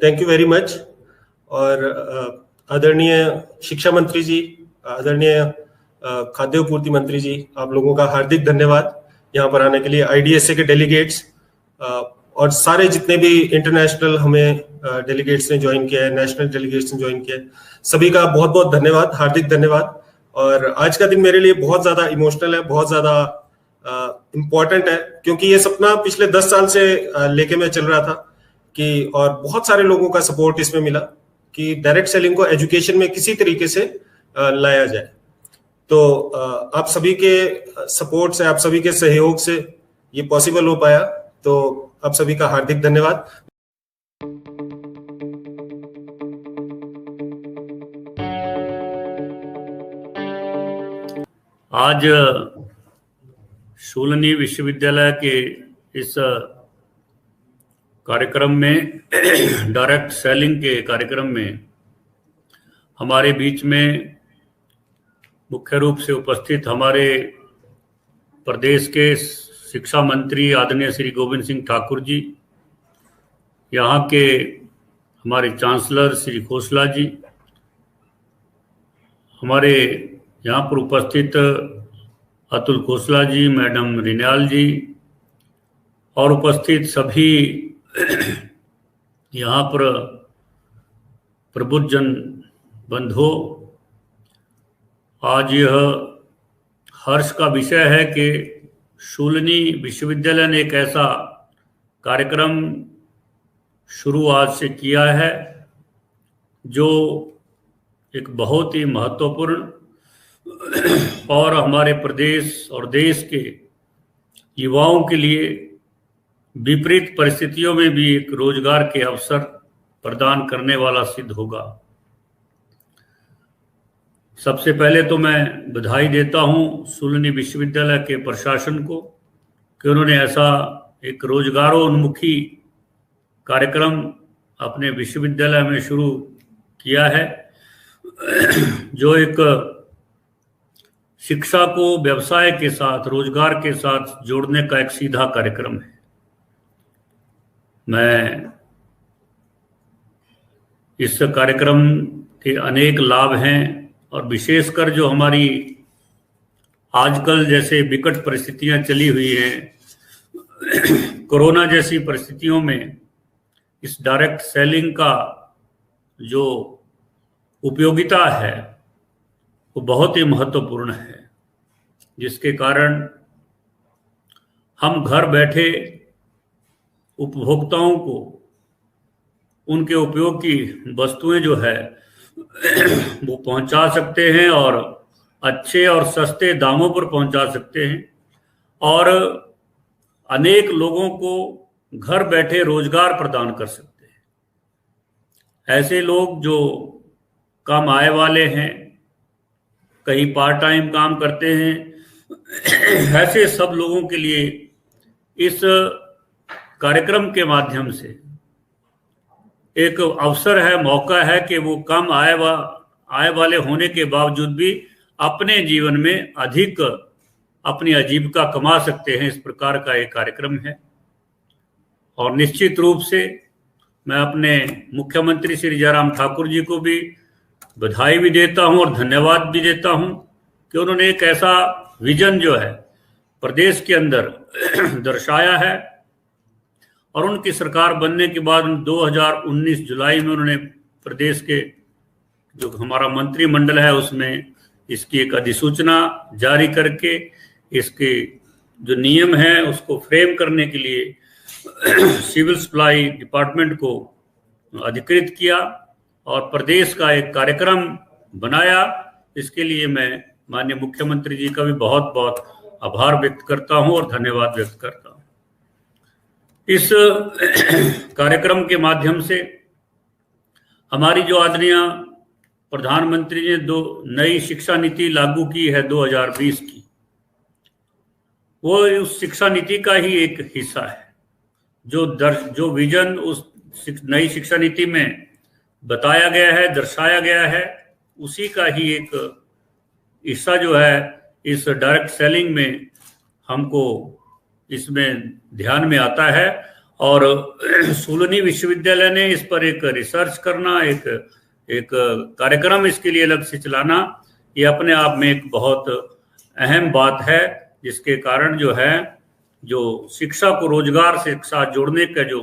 Thank you very much. और आदरणीय शिक्षा मंत्री जी, आदरणीय खाद्य आपूर्ति मंत्री जी, आप लोगों का हार्दिक धन्यवाद यहाँ पर आने के लिए। IDSA के डेलीगेट्स और सारे जितने भी इंटरनेशनल हमें डेलीगेट्स ने ज्वाइन किया है, नेशनल डेलीगेट्स ने ज्वाइन किया है, सभी का बहुत बहुत धन्यवाद, हार्दिक धन्यवाद। और आज का दिन मेरे लिए बहुत ज्यादा इमोशनल है, बहुत ज्यादा इम्पोर्टेंट है, क्योंकि ये सपना पिछले 10 साल से लेके मैं चल रहा था कि, और बहुत सारे लोगों का सपोर्ट इसमें मिला कि डायरेक्ट सेलिंग को एजुकेशन में किसी तरीके से लाया जाए। तो आप सभी के सपोर्ट से, आप सभी के सहयोग से ये पॉसिबल हो पाया, तो आप सभी का हार्दिक धन्यवाद। आज शूलिनी विश्वविद्यालय के इस कार्यक्रम में डायरेक्ट सेलिंग के कार्यक्रम में हमारे बीच में मुख्य रूप से उपस्थित हमारे प्रदेश के शिक्षा मंत्री आदरणीय श्री गोविंद सिंह ठाकुर जी, यहाँ के हमारे चांसलर श्री खोसला जी, हमारे यहाँ पर उपस्थित अतुल खोसला जी, मैडम रिन्याल जी, और उपस्थित सभी यहाँ पर प्रबुद्धजन बंधु, आज यह हर्ष का विषय है कि शूलिनी विश्वविद्यालय ने एक ऐसा कार्यक्रम शुरू आज से किया है जो एक बहुत ही महत्वपूर्ण और हमारे प्रदेश और देश के युवाओं के लिए विपरीत परिस्थितियों में भी एक रोजगार के अवसर प्रदान करने वाला सिद्ध होगा। सबसे पहले तो मैं बधाई देता हूं शूलिनी विश्वविद्यालय के प्रशासन को कि उन्होंने ऐसा एक रोजगारोन्मुखी कार्यक्रम अपने विश्वविद्यालय में शुरू किया है, जो एक शिक्षा को व्यवसाय के साथ, रोजगार के साथ जोड़ने का एक सीधा कार्यक्रम है। मैं इस कार्यक्रम के अनेक लाभ हैं, और विशेषकर जो हमारी आजकल जैसे विकट परिस्थितियां चली हुई हैं, कोरोना जैसी परिस्थितियों में इस डायरेक्ट सेलिंग का जो उपयोगिता है वो बहुत ही महत्वपूर्ण है, जिसके कारण हम घर बैठे उपभोक्ताओं को उनके उपयोग की वस्तुएं जो है वो पहुंचा सकते हैं, और अच्छे और सस्ते दामों पर पहुंचा सकते हैं, और अनेक लोगों को घर बैठे रोजगार प्रदान कर सकते हैं। ऐसे लोग जो कम आय वाले हैं, कहीं पार्ट टाइम काम करते हैं, ऐसे सब लोगों के लिए इस कार्यक्रम के माध्यम से एक अवसर है, मौका है कि वो कम आय वाले होने के बावजूद भी अपने जीवन में अधिक अपनी आजीविका कमा सकते हैं। इस प्रकार का एक कार्यक्रम है, और निश्चित रूप से मैं अपने मुख्यमंत्री श्री जयराम ठाकुर जी को भी बधाई भी देता हूं और धन्यवाद भी देता हूं कि उन्होंने एक ऐसा विजन जो है प्रदेश के अंदर दर्शाया है, और उनकी सरकार बनने के बाद 2019 जुलाई में उन्होंने प्रदेश के जो हमारा मंत्रिमंडल है उसमें इसकी एक अधिसूचना जारी करके इसके जो नियम है उसको फ्रेम करने के लिए सिविल सप्लाई डिपार्टमेंट को अधिकृत किया और प्रदेश का एक कार्यक्रम बनाया। इसके लिए मैं माननीय मुख्यमंत्री जी का भी बहुत बहुत आभार व्यक्त करता हूं और धन्यवाद व्यक्त करता हूं। इस कार्यक्रम के माध्यम से हमारी जो आदरणीय प्रधानमंत्री ने दो नई शिक्षा नीति लागू की है 2020 की, वो उस शिक्षा नीति का ही एक हिस्सा है। जो विजन उस नई शिक्षा नीति में बताया गया है, दर्शाया गया है, उसी का ही एक हिस्सा जो है इस डायरेक्ट सेलिंग में हमको इसमें ध्यान में आता है। और सोलनी विश्वविद्यालय ने इस पर एक रिसर्च करना, एक कार्यक्रम इसके लिए अलग से चलाना, ये अपने आप में एक बहुत अहम बात है, जिसके कारण जो है जो शिक्षा को रोजगार से साथ जोड़ने का जो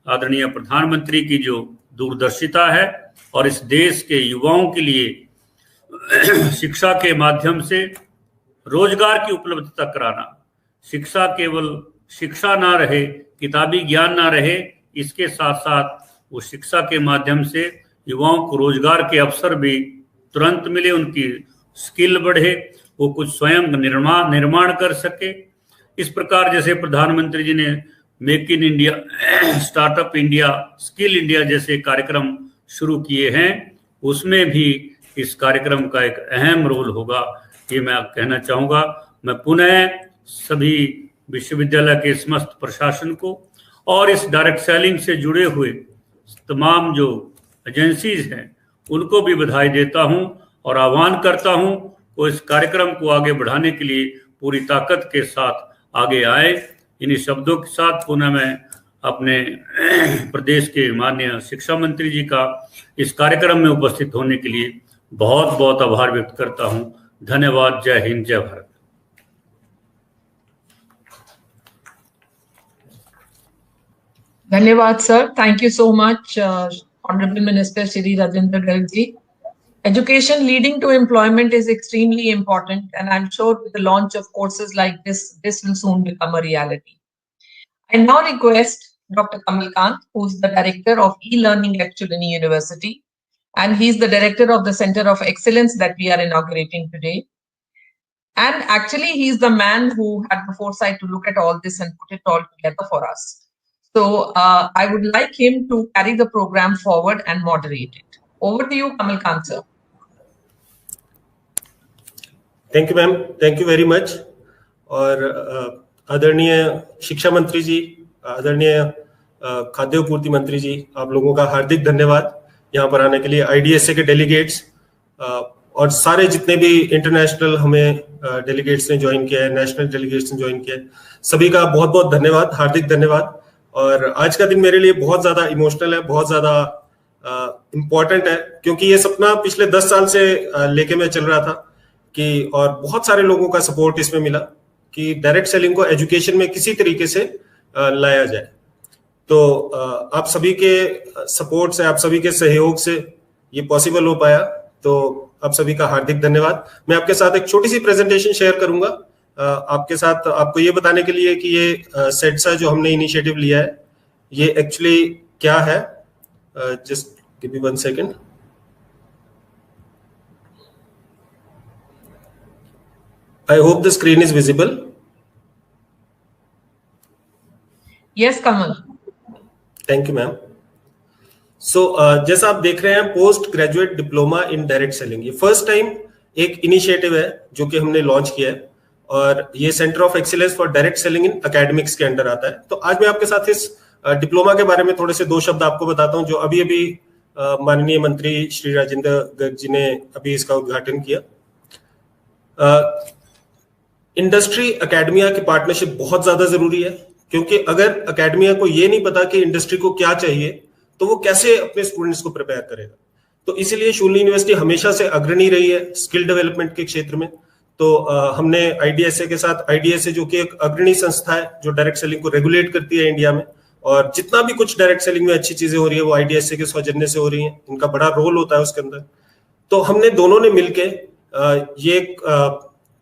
आदरणीय प्रधानमंत्री की जो दूरदर्शिता है और इस देश के युवाओं के लिए शिक्षा के माध्यम से रोजगार की उपलब्धता कराना, शिक्षा केवल शिक्षा ना रहे, किताबी ज्ञान ना रहे, इसके साथ साथ वो शिक्षा के माध्यम से युवाओं को रोजगार के अवसर भी तुरंत मिले, उनकी स्किल बढ़े, वो कुछ स्वयं निर्माण कर सके। इस प्रकार जैसे प्रधानमंत्री जी ने make in India, startup India, skill India जैसे कार्यक्रम शुरू किए हैं, उसमें भी इस कार्यक्रम का एक अहम रोल होगा, ये मैं कहना चाहूँगा। मैं पुनः सभी विश्वविद्यालय के समस्त प्रशासन को और इस डायरेक्ट सेलिंग से जुड़े हुए तमाम जो एजेंसीज हैं उनको भी बधाई देता हूं और आह्वान करता हूं वो इस कार्यक्रम को आगे बढ़ाने के लिए पूरी ताकत के साथ आगे आए। इन्हीं शब्दों के साथ पुनः मैं अपने प्रदेश के माननीय शिक्षा मंत्री जी का इस कार्यक्रम में उपस्थित होने के लिए बहुत बहुत आभार व्यक्त करता हूं। धन्यवाद। जय हिंद, जय Bharat. Dhanyawad, sir. Thank you so much, Honorable Minister Shri Rajendra Garg ji. Education leading to employment is extremely important, and I'm sure with the launch of courses like this will soon become a reality. I now request Dr. Kamal Kant, who's the Director of E-Learning at Chulani University, and he's the Director of the Center of Excellence that we are inaugurating today. And actually, he's the man who had the foresight to look at all this and put it all together for us. So I would like him to carry the program forward and moderate it. Over to you, Kamal Kant, sir. Thank you ma'am, thank you very much. और आदरणीय शिक्षा मंत्री जी, आदरणीय खाद्य आपूर्ति मंत्री जी, आप लोगों का हार्दिक धन्यवाद यहाँ पर आने के लिए। आईडीएसए के डेलीगेट्स और सारे जितने भी इंटरनेशनल हमें डेलीगेट्स ने ज्वाइन किया है, नेशनल डेलीगेट्स ने ज्वाइन किया है, सभी का बहुत बहुत धन्यवाद, हार्दिक धन्यवाद। और आज का दिन मेरे लिए बहुत ज्यादा इमोशनल है, बहुत ज्यादा इम्पोर्टेंट है, क्योंकि ये सपना पिछले 10 साल से लेके मैं चल रहा था कि, और बहुत सारे लोगों का सपोर्ट इसमें मिला कि डायरेक्ट सेलिंग को एजुकेशन में किसी तरीके से लाया जाए। तो आप सभी के सपोर्ट से, आप सभी के सहयोग से ये पॉसिबल हो पाया, तो आप सभी का हार्दिक धन्यवाद। मैं आपके साथ एक छोटी सी प्रेजेंटेशन शेयर करूंगा आपके साथ, आपको ये बताने के लिए कि ये सेट्सा जो हमने इनिशिएटिव लिया है ये एक्चुअली क्या है। Just give me 1 second. I hope the screen is visible. Yes, Kamal. Thank you, ma'am. So, जैसा आप देख रहे हैं, post graduate diploma in direct selling, ये फर्स्ट टाइम एक इनिशिएटिव है जो कि हमने लॉन्च किया है, और ये centre of excellence for direct selling in academics के अंडर आता है। तो आज मैं आपके साथ इस डिप्लोमा के बारे में थोड़े से 2 शब्द आपको बताता हूं, जो अभी अभी माननीय मंत्री श्री राजेंद्र गर्ग जी ने अभी इसका उद्घाटन किया। इंडस्ट्री एकेडमिया की पार्टनरशिप बहुत ज्यादा जरूरी है, क्योंकि अगर एकेडमिया को ये नहीं पता कि इंडस्ट्री को क्या चाहिए तो वो कैसे अपने स्टूडेंट्स को प्रिपेयर करेगा। तो इसीलिए शूलिनी यूनिवर्सिटी हमेशा से अग्रणी रही है स्किल डेवलपमेंट के क्षेत्र में। तो हमने आईडीएसए के साथ, आईडीएसए जो कि एक अग्रणी संस्था है जो डायरेक्ट सेलिंग को रेगुलेट करती है इंडिया में, और जितना भी कुछ डायरेक्ट सेलिंग में अच्छी चीजें हो रही है वो आईडीएसए के सौजन्य से हो रही है, इनका बड़ा रोल होता है उसके अंदर। तो हमने दोनों ने मिलके ये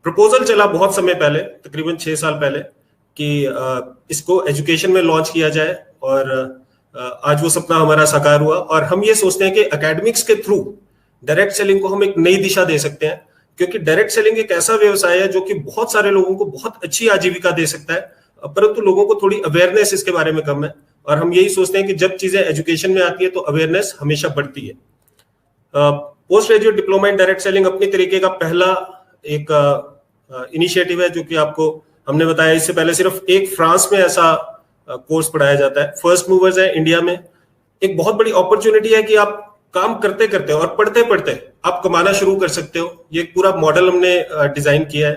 प्रपोजल चला बहुत समय पहले, तकरीबन 6 साल पहले, कि इसको एजुकेशन में लॉन्च किया जाए, और आज वो सपना हमारा साकार हुआ। और हम ये सोचते हैं कि एकेडमिक्स के थ्रू डायरेक्ट सेलिंग को हम एक नई दिशा दे सकते हैं, क्योंकि डायरेक्ट सेलिंग एक ऐसा व्यवसाय है जो कि बहुत सारे लोगों को बहुत अच्छी आजीविका दे सकता है, परंतु लोगों को थोड़ी अवेयरनेस इसके बारे में कम है। और हम यही सोचते हैं कि जब चीजें एजुकेशन में आती है तो अवेयरनेस हमेशा बढ़ती है। Post graduate diploma in direct selling अपनी तरीके का पहला एक इनिशिएटिव है, जो कि आपको हमने बताया, इससे पहले सिर्फ एक फ्रांस में ऐसा कोर्स पढ़ाया जाता है। फर्स्ट मूवर्स है इंडिया में, एक बहुत बड़ी अपॉर्चुनिटी है कि आप काम करते करते और पढ़ते पढ़ते आप कमाना शुरू कर सकते हो। ये पूरा मॉडल हमने डिजाइन किया है।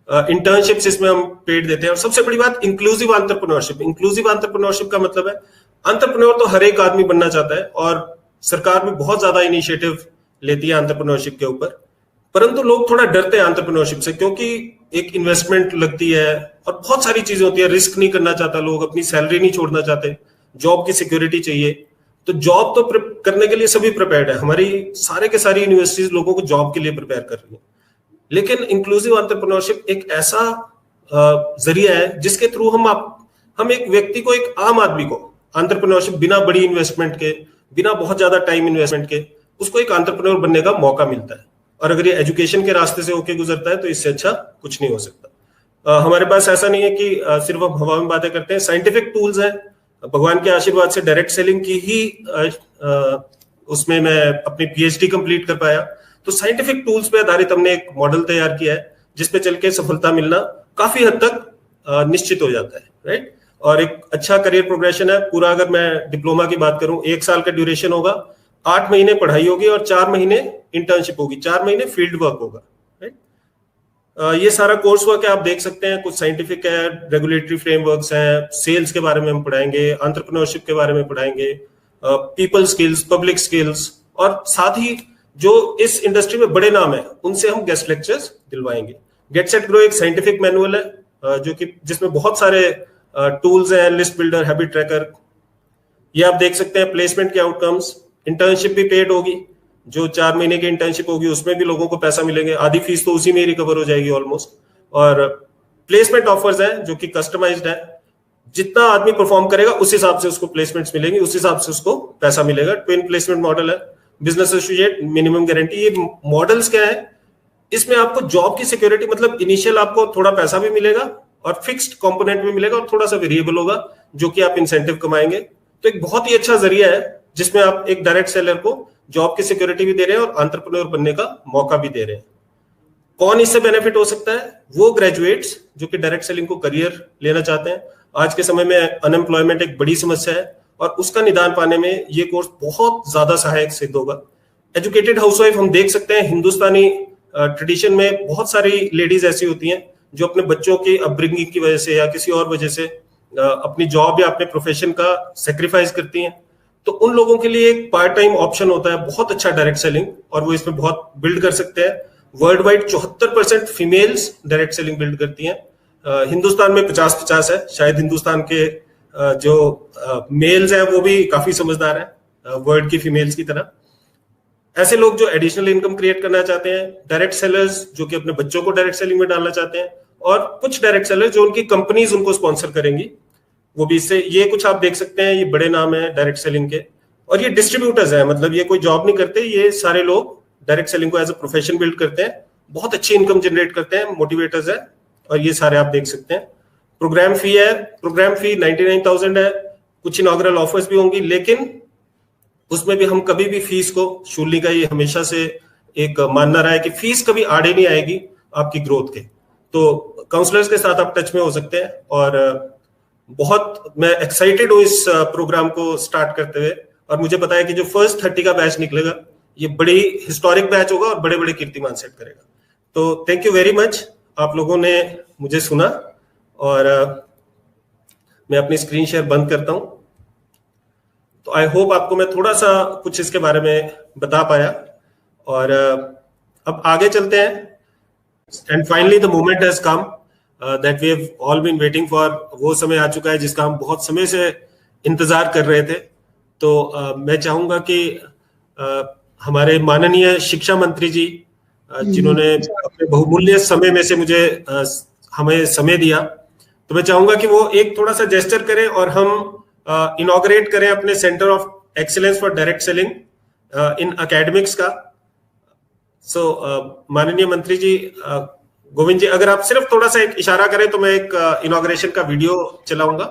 इंटर्नशिप्स इसमें हम पेड देते हैं। और सबसे बड़ी बात इंक्लूसिव एंटरप्रेन्योरशिप। इंक्लूसिव एंटरप्रेन्योरशिप का मतलब है एंटरप्रेन्योर तो हर एक आदमी बनना चाहता है और सरकार भी बहुत ज्यादा इनिशिएटिव लेती है एंटरप्रेन्योरशिप के ऊपर, परंतु लोग थोड़ा डरते हैं एंटरप्रेन्योरशिप से, क्योंकि एक इन्वेस्टमेंट लगती है और बहुत सारी चीजें होती है। रिस्क नहीं करना चाहता लोग, अपनी सैलरी नहीं छोड़ना चाहते, जॉब की सिक्योरिटी चाहिए। तो जॉब तो करने के लिए सभी प्रिपेयर्ड है, हमारी सारे के सारी यूनिवर्सिटीज लोगों को जॉब के लिए प्रिपेयर कर रही है। लेकिन इंक्लूसिव एंटरप्रेन्योरशिप एक ऐसा जरिया है जिसके थ्रू हम एक व्यक्ति को, एक आम आदमी को एंटरप्रेन्योरशिप बिना बड़ी इन्वेस्टमेंट के, बिना बहुत ज्यादा टाइम इन्वेस्टमेंट के, उसको एक एंटरप्रेन्योर बनने का मौका मिलता है। और अगर ये एजुकेशन के रास्ते से होके गुजरता है तो इससे अच्छा कुछ नहीं हो सकता। हमारे पास ऐसा नहीं है कि सिर्फ हम हवा में बातें करते हैं, साइंटिफिक टूल्स हैं। भगवान के आशीर्वाद से डायरेक्ट सेलिंग की ही उसमें मैं अपनी पीएचडी कंप्लीट कर पाया। तो साइंटिफिक टूल्स पे आधारित हमने एक मॉडल तैयार किया है जिसपे चल के सफलता मिलना काफी हद तक निश्चित हो जाता है, राइट। और एक अच्छा करियर प्रोग्रेशन है पूरा। अगर मैं डिप्लोमा की बात करूं, 1 साल का ड्यूरेशन होगा, 8 महीने पढ़ाई होगी और 4 महीने इंटर्नशिप होगी, 4 महीने फील्ड वर्क होगा, राइट। ये सारा कोर्स वर्क है, आप देख सकते हैं। कुछ साइंटिफिक है, रेगुलेटरी फ्रेमवर्क्स हैं, सेल्स के बारे में हम पढ़ाएंगे, एंटरप्रेन्योरशिप के बारे में पढ़ाएंगे, पीपल स्किल्स, पब्लिक स्किल्स, और साथ ही जो इस इंडस्ट्री में बड़े नाम है उनसे हम गेस्ट लेक्चर्स दिलवाएंगे। गेट सेट ग्रो एक साइंटिफिक मैनुअल है जो कि जिसमें बहुत सारे टूल्स हैं, लिस्ट बिल्डर, हैबिट ट्रैकर, ये आप देख सकते हैं। प्लेसमेंट के आउटकम्स, इंटर्नशिप भी पेड होगी, जो 4 महीने की इंटर्नशिप होगी उसमें भी लोगों को पैसा मिलेंगे, आधी फीस तो उसी में ही रिकवर हो जाएगी ऑलमोस्ट। और प्लेसमेंट ऑफर्स हैं जो कि कस्टमाइज्ड है, जितना आदमी परफॉर्म करेगा उस हिसाब से उसको प्लेसमेंट्स मिलेंगी, उस हिसाब से उसको पैसा मिलेगा। ट्विन प्लेसमेंट मॉडल है, बिजनेस एसोसिएट, मिनिमम गारंटी। ये मॉडल्स क्या है, इसमें आपको जॉब की सिक्योरिटी, मतलब इनिशियल आपको थोड़ा पैसा भी मिलेगा और फिक्स्ड कंपोनेंट भी मिलेगा और थोड़ा सा वेरिएबल होगा जो कि आप इंसेंटिव कमाएंगे। तो एक बहुत ही अच्छा जरिया है जिसमें आप एक डायरेक्ट सेलर को जॉब की सिक्योरिटी भी दे रहे हैं और एंटरप्रेन्योर बनने का मौका भी दे रहे हैं। कौन इससे बेनिफिट हो सकता है? वो ग्रेजुएट्स जो कि डायरेक्ट सेलिंग को करियर लेना चाहते हैं। आज के समय में अनएम्प्लॉयमेंट एक बड़ी समस्या है और उसका निदान पाने में ये कोर्स बहुत ज्यादा सहायक सिद्ध होगा। एजुकेटेड हाउसवाइफ हम देख सकते हैं, हिंदुस्तानी ट्रेडिशन में बहुत सारी लेडीज ऐसी होती हैं जो अपने बच्चों की अपब्रिंगिंग की वजह से या किसी और वजह से अपनी जॉब या अपने प्रोफेशन का सेक्रीफाइस करती हैं। तो उन लोगों के लिए एक पार्ट टाइम ऑप्शन होता है बहुत अच्छा डायरेक्ट सेलिंग, और वो इसमें बहुत बिल्ड कर सकते हैं। World wide 74% females direct selling build करती हैं। हिंदुस्तान में 50-50 है, शायद हिंदुस्तान के जो मेल्स हैं वो भी काफी समझदार हैं वर्ल्ड की फीमेल्स की तरह। ऐसे लोग जो एडिशनल इनकम क्रिएट करना चाहते हैं, डायरेक्ट सेलर्स जो कि अपने बच्चों को डायरेक्ट सेलिंग में डालना चाहते हैं, और कुछ डायरेक्ट सेलर्स जो उनकी कंपनीज उनको स्पॉन्सर करेंगी, वो भी इससे, ये कुछ आप देख सकते हैं, ये बड़े नाम है डायरेक्ट सेलिंग के। और ये डिस्ट्रीब्यूटर्स हैं, मतलब ये कोई जॉब नहीं करते, ये सारे लोग डायरेक्ट सेलिंग को एज अ प्रोफेशन बिल्ड करते हैं, बहुत अच्छी इनकम जनरेट करते हैं, मोटिवेटर्स है, और ये सारे आप देख सकते हैं। प्रोग्राम फी है, प्रोग्राम फी 99,000 है। कुछ इनॉग्रल ऑफर्स भी होंगी, लेकिन उसमें भी हम कभी भी फीस को, शूली का ये हमेशा से एक मानना रहा है कि फीस कभी आड़े नहीं आएगी आपकी ग्रोथ के। तो काउंसलर्स के साथ आप टच में हो सकते हैं, और बहुत मैं एक्साइटेड हूँ इस प्रोग्राम को स्टार्ट करते हुए। और मुझे पता है कि जो फर्स्ट 30 का बैच निकलेगा ये बड़ी हिस्टोरिक बैच होगा और बड़े बड़े कीर्तिमान सेट करेगा। तो थैंक यू वेरी मच, आप लोगों ने मुझे सुना, और मैं अपनी स्क्रीन शेयर बंद करता हूं। तो आई होप आपको मैं थोड़ा सा कुछ इसके बारे में बता पाया, और अब आगे चलते हैं। And finally the moment has come that we have all been waiting for. वो समय आ चुका है जिसका हम बहुत समय से इंतजार कर रहे थे। तो मैं चाहूंगा कि हमारे माननीय शिक्षा मंत्री जी, जिन्होंने अपने बहुमूल्य समय में से मुझे हमें समय दिया, तो मैं चाहूंगा कि वो एक थोड़ा सा जेस्चर करें और हम इनॉग्रेट करें अपने centre of excellence for direct selling in academics का। सो माननीय मंत्री जी, गोविंद जी, अगर आप सिर्फ थोड़ा सा एक इशारा करें तो मैं एक इनॉग्रेशन का वीडियो चलाऊंगा।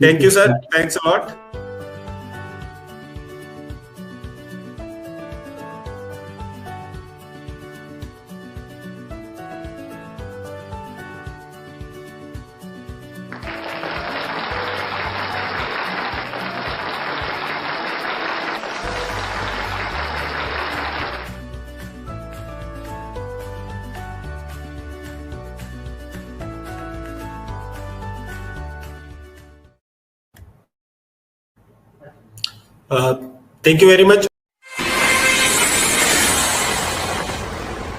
Thank you sir, thanks a lot. Thank you very much